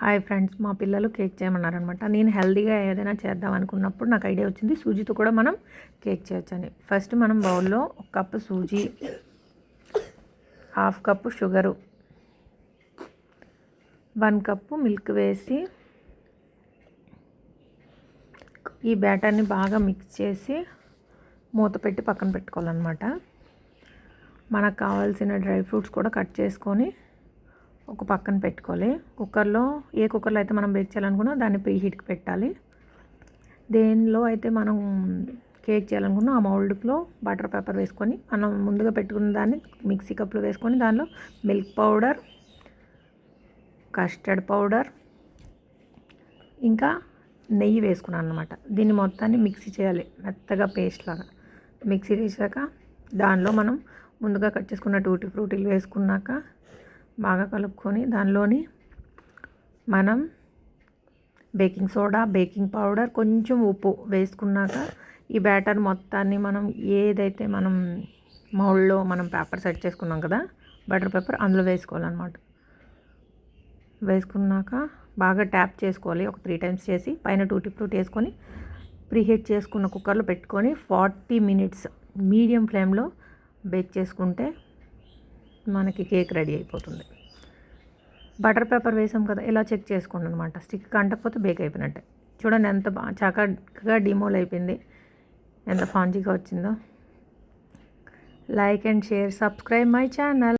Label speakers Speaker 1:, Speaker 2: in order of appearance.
Speaker 1: Hi friends, మా పిల్లలు cake చేయమన్నారనమాట. నేను హెల్తీగా ఏదైనా చేద్దాం అనుకున్నప్పుడు నాకు ఐడియా వచ్చింది సూజీతో కూడా మనం కేక్ చేయొచ్చని. ఫస్ట్ మనం బౌల్లో 1 కప్పు సూజీ, 1/2 కప్పు షుగరు, 1 కప్పు మిల్క్ వేసి ఈ బ్యాటర్ని బాగా మిక్స్ చేసి మూత పెట్టి పక్కన పెట్టుకోవాలన్నమాట. మనకు కావాల్సిన డ్రై ఫ్రూట్స్ కూడా కట్ చేసుకొని ఒక పక్కన పెట్టుకోవాలి. కుక్కర్లో, ఏ కుక్కర్లో అయితే మనం బేక్ చేయాలనుకున్నా దాన్ని ప్రీ హీట్కి పెట్టాలి. దేనిలో అయితే మనం కేక్ చేయాలనుకున్నా ఆ మౌల్డ్లో బటర్ పేపర్ వేసుకొని మనం ముందుగా పెట్టుకున్న దాన్ని మిక్సీ కప్లో వేసుకొని దానిలో మిల్క్ పౌడర్, కస్టర్డ్ పౌడర్, ఇంకా నెయ్యి వేసుకున్నాను అనమాట. దీన్ని మొత్తాన్ని మిక్సీ చేయాలి, మెత్తగా పేస్ట్ లాగా. మిక్సీ చేశాక దానిలో మనం ముందుగా కట్ చేసుకున్న టూటీ ఫ్రూటీలు వేసుకున్నాక బాగా కలుపుకొని దానిలోని మనం బేకింగ్ సోడా, బేకింగ్ పౌడర్, కొంచెం ఉప్పు వేసుకున్నాక ఈ బ్యాటర్ మొత్తాన్ని మనం ఏదైతే మనం మౌల్డ్లో మనం పేపర్ సెట్ చేసుకున్నాం కదా, బటర్ పేపర్, అందులో వేసుకోవాలన్నమాట. వేసుకున్నాక బాగా ట్యాప్ చేసుకోవాలి. ఒక 3 టైమ్స్ చేసి పైన టూటీ ఫ్రూట్ వేసుకొని ప్రీహీట్ చేసుకున్న కుక్కర్లో పెట్టుకొని 40 మినిట్స్ మీడియం ఫ్లేమ్లో బేక్ చేసుకుంటే మనకి కేక్ రెడీ అయిపోతుంది. బటర్ పేపర్ వేసాం కదా, ఇలా చెక్ చేసుకోండి అనమాట. స్టిక్ అంటకపోతే బేక్ అయిపోయినట్టే. చూడండి ఎంత బాగా చక్కగా డిమోల్ అయిపోయింది, ఎంత ఫాంజీగా వచ్చిందో. Like and share, subscribe my channel.